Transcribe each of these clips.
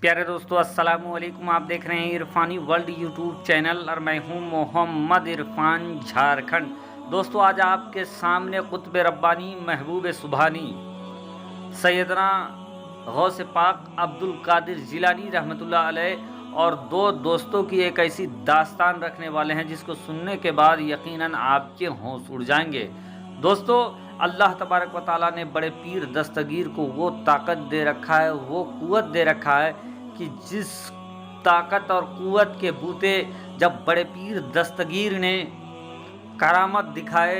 प्यारे दोस्तों अस्सलाम वालेकुम। आप देख रहे हैं इरफानी वर्ल्ड यूट्यूब चैनल और मैं हूं मोहम्मद इरफान झारखंड। दोस्तों आज आपके सामने कुतुब रब्बानी महबूब सुबहानी सैयदना गौस पाक अब्दुल कादिर जिलानी रहमतुल्लाह अलैह और दो दोस्तों की एक ऐसी दास्तान रखने वाले हैं जिसको सुनने के बाद यकीनन आपके होश उड़ जाएंगे। दोस्तों अल्लाह तबारक व तआला ने बड़े पीर दस्तगीर को वो ताकत दे रखा है, वो कुव्वत दे रखा है कि जिस ताकत और कुव्वत के बूते जब बड़े पीर दस्तगीर ने करामत दिखाए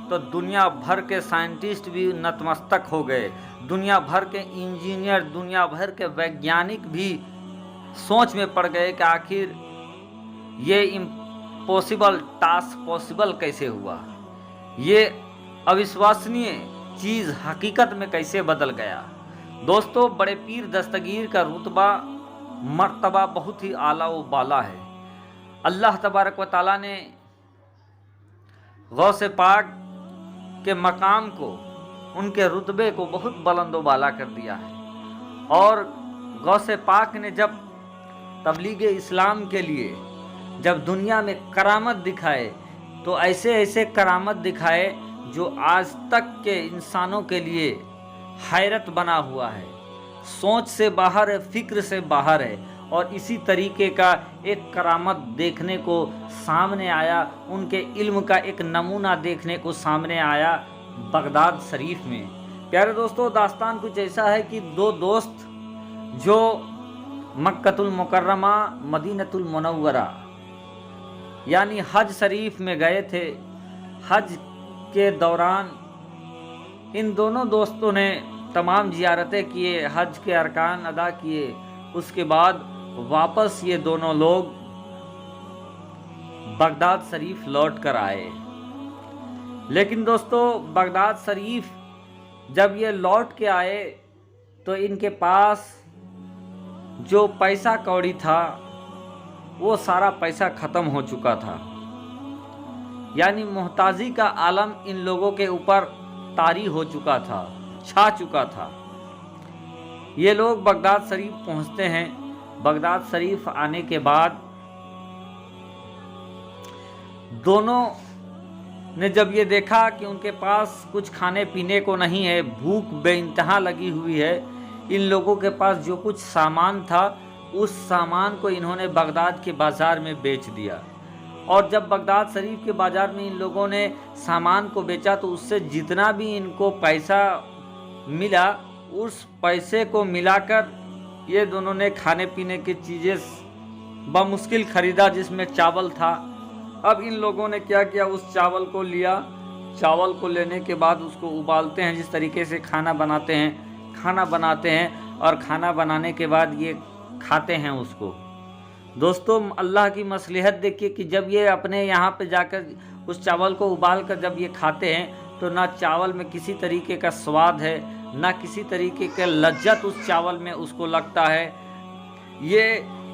तो दुनिया भर के साइंटिस्ट भी नतमस्तक हो गए। दुनिया भर के इंजीनियर, दुनिया भर के वैज्ञानिक भी सोच में पड़ गए कि आखिर ये इम्पॉसिबल टास्क पॉसिबल कैसे हुआ, ये अविश्वसनीय चीज़ हकीकत में कैसे बदल गया। दोस्तों बड़े पीर दस्तगीर का रुतबा मर्तबा बहुत ही आला व बाला है। अल्लाह तबारक व तआला ने गौस पाक के मकाम को, उनके रुतबे को बहुत बुलंद व बाला कर दिया है। और गौस पाक ने जब तबलीग इस्लाम के लिए जब दुनिया में करामत दिखाए तो ऐसे ऐसे करामत दिखाए जो आज तक के इंसानों के लिए हैरत बना हुआ है, सोच से बाहर है, फिक्र से बाहर है। और इसी तरीके का एक करामत देखने को सामने आया, उनके इल्म का एक नमूना देखने को सामने आया बगदाद शरीफ में। प्यारे दोस्तों दास्तान कुछ ऐसा है कि दो दोस्त जो मक्कतुल मुकर्रमा मदीनतुल मुनव्वरा यानी हज शरीफ में गए थे, हज के दौरान इन दोनों दोस्तों ने तमाम जियारतें किए, हज के अरकान अदा किए। उसके बाद वापस ये दोनों लोग बगदाद शरीफ लौट कर आए। लेकिन दोस्तों बगदाद शरीफ जब ये लौट के आए तो इनके पास जो पैसा कौड़ी था वो सारा पैसा ख़त्म हो चुका था, यानी मोहताजी का आलम इन लोगों के ऊपर तारी हो चुका था, छा चुका था। ये लोग बगदाद शरीफ पहुंचते हैं। बगदाद शरीफ आने के बाद दोनों ने जब ये देखा कि उनके पास कुछ खाने पीने को नहीं है, भूख बेइंतहा लगी हुई है, इन लोगों के पास जो कुछ सामान था उस सामान को इन्होंने बगदाद के बाज़ार में बेच दिया। और जब बगदाद शरीफ के बाज़ार में इन लोगों ने सामान को बेचा तो उससे जितना भी इनको पैसा मिला उस पैसे को मिलाकर ये दोनों ने खाने पीने की चीज़ें बमुश्किल ख़रीदा, जिसमें चावल था। अब इन लोगों ने क्या किया, उस चावल को लिया, चावल को लेने के बाद उसको उबालते हैं, जिस तरीके से खाना बनाते हैं, खाना बनाते हैं और खाना बनाने के बाद ये खाते हैं उसको। दोस्तों अल्लाह की मसलिहत देखिए कि जब ये अपने यहाँ पे जाकर उस चावल को उबाल कर जब ये खाते हैं तो ना चावल में किसी तरीके का स्वाद है, ना किसी तरीके का लज्जत उस चावल में उसको लगता है। ये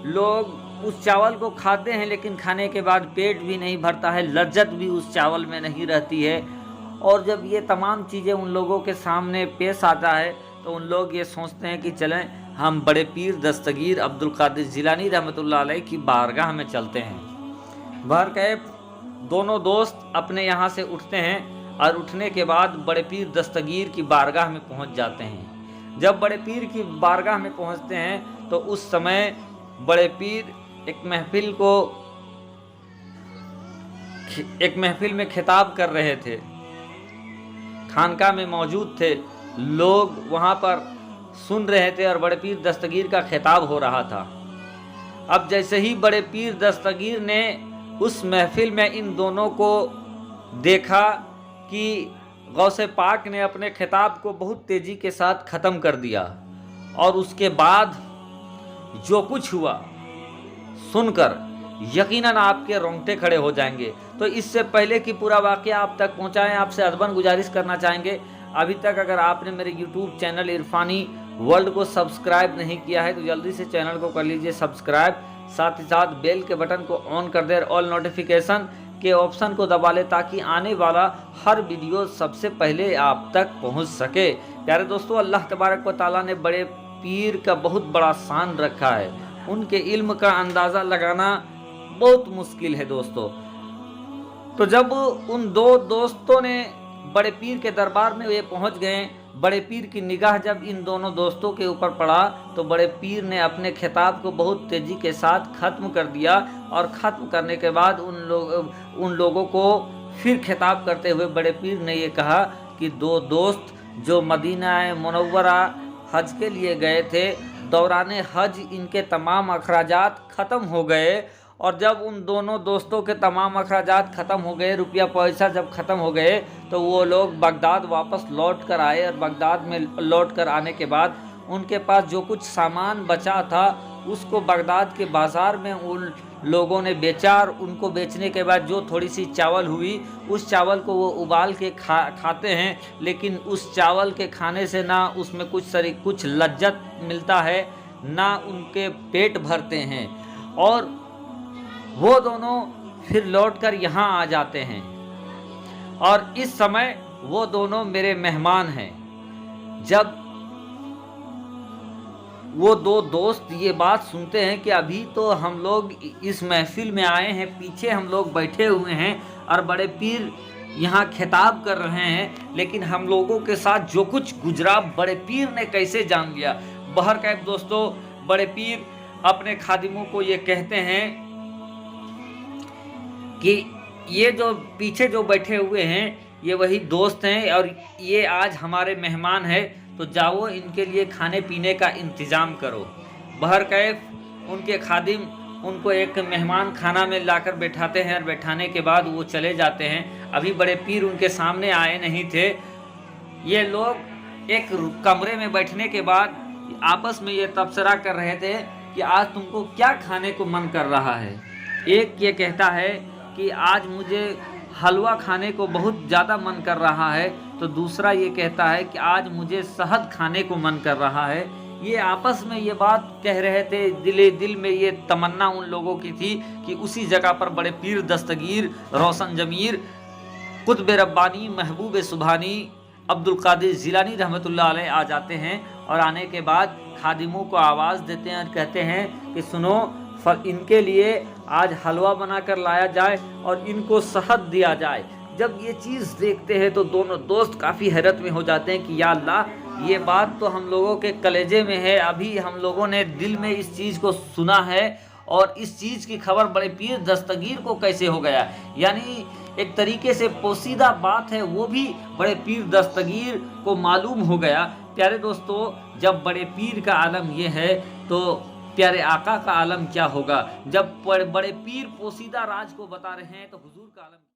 लोग उस चावल को खाते हैं लेकिन खाने के बाद पेट भी नहीं भरता है, लज्जत भी उस चावल में नहीं रहती है। और जब ये तमाम चीज़ें उन लोगों के सामने पेश आता है तो उन लोग ये सोचते हैं कि चलें हम बड़े पीर दस्तगीर अब्दुल कादिर जिलानी रहमतुल्लाह अलैह की बारगाह में चलते हैं। बाहर गए दोनों दोस्त अपने यहाँ से उठते हैं और उठने के बाद बड़े पीर दस्तगीर की बारगाह में पहुँच जाते हैं। जब बड़े पीर की बारगाह में पहुँचते हैं तो उस समय बड़े पीर एक महफिल में खिताब कर रहे थे, खानका में मौजूद थे, लोग वहाँ पर सुन रहे थे और बड़े पीर दस्तगीर का खिताब हो रहा था। अब जैसे ही बड़े पीर दस्तगीर ने उस महफिल में इन दोनों को देखा कि गौसे पाक ने अपने खिताब को बहुत तेज़ी के साथ ख़त्म कर दिया और उसके बाद जो कुछ हुआ सुनकर यकीनन आपके रोंगटे खड़े हो जाएंगे। तो इससे पहले कि पूरा वाक़या आप तक पहुंचाएं, आपसे अदबन गुजारिश करना चाहेंगे, अभी तक अगर आपने मेरे YouTube चैनल इरफानी वर्ल्ड को सब्सक्राइब नहीं किया है तो जल्दी से चैनल को कर लीजिए सब्सक्राइब, साथ ही साथ बेल के बटन को ऑन कर दें, ऑल नोटिफिकेशन के ऑप्शन को दबा लें ताकि आने वाला हर वीडियो सबसे पहले आप तक पहुंच सके। प्यारे दोस्तों अल्लाह तबारक व तआला ने बड़े पीर का बहुत बड़ा शान रखा है। उनके इल्म का अंदाज़ा लगाना बहुत मुश्किल है दोस्तों। तो जब उन दो दोस्तों ने बड़े पीर के दरबार में ये पहुंच गए, बड़े पीर की निगाह जब इन दोनों दोस्तों के ऊपर पड़ा तो बड़े पीर ने अपने खिताब को बहुत तेज़ी के साथ ख़त्म कर दिया, और ख़त्म करने के बाद उन लोगों को फिर खिताब करते हुए बड़े पीर ने ये कहा कि दो दोस्त जो मदीना मुनव्वरा हज के लिए गए थे, दौरान हज इनके तमाम अखराजात ख़त्म हो गए, और जब उन दोनों दोस्तों के तमाम अखराजात ख़त्म हो गए, रुपया पैसा जब ख़त्म हो गए, तो वो लोग बगदाद वापस लौट कर आए, और बगदाद में लौट कर आने के बाद उनके पास जो कुछ सामान बचा था उसको बगदाद के बाज़ार में उन लोगों ने बेचा, और उनको बेचने के बाद जो थोड़ी सी चावल हुई उस चावल को वो उबाल के खाते हैं, लेकिन उस चावल के खाने से ना उसमें कुछ लज्जत मिलता है, ना उनके पेट भरते हैं। और वो दोनों फिर लौटकर यहाँ आ जाते हैं, और इस समय वो दोनों मेरे मेहमान हैं। जब वो दो दोस्त ये बात सुनते हैं कि अभी तो हम लोग इस महफिल में आए हैं, पीछे हम लोग बैठे हुए हैं और बड़े पीर यहाँ खिताब कर रहे हैं, लेकिन हम लोगों के साथ जो कुछ गुजरा बड़े पीर ने कैसे जान लिया। बहरकैफ दोस्तों, बड़े पीर अपने खादिमों को ये कहते हैं कि ये जो पीछे जो बैठे हुए हैं ये वही दोस्त हैं, और ये आज हमारे मेहमान हैं, तो जाओ इनके लिए खाने पीने का इंतज़ाम करो। बहरकैफ उनके खादिम उनको एक मेहमान खाना में लाकर बैठाते हैं, और बैठाने के बाद वो चले जाते हैं। अभी बड़े पीर उनके सामने आए नहीं थे। ये लोग एक कमरे में बैठने के बाद आपस में ये तबसरा कर रहे थे कि आज तुमको क्या खाने को मन कर रहा है। एक ये कहता है कि आज मुझे हलवा खाने को बहुत ज़्यादा मन कर रहा है, तो दूसरा ये कहता है कि आज मुझे शहद खाने को मन कर रहा है। ये आपस में ये बात कह रहे थे, दिल में ये तमन्ना उन लोगों की थी कि उसी जगह पर बड़े पीर दस्तगीर, रोशन ज़मीर, कुतुब रब्बानी, महबूब सुबहानी, अब्दुल कादिर जिलानी रहमतुल्लाह अलैह आ जाते हैं, और आने के बाद खादिमों को आवाज़ देते हैं और कहते हैं कि सुनो, इनके लिए आज हलवा बनाकर लाया जाए और इनको शहद दिया जाए। जब ये चीज़ देखते हैं तो दोनों दोस्त काफ़ी हैरत में हो जाते हैं कि या अल्लाह, ये बात तो हम लोगों के कलेजे में है, अभी हम लोगों ने दिल में इस चीज़ को सुना है, और इस चीज़ की खबर बड़े पीर दस्तगीर को कैसे हो गया। यानी एक तरीके से पोशीदा बात है, वो भी बड़े पीर दस्तगीर को मालूम हो गया। प्यारे दोस्तों, जब बड़े पीर का आलम ये है तो प्यारे आका का आलम क्या होगा। जब बड़े पीर पोशीदा राज को बता रहे हैं तो हुजूर का आलम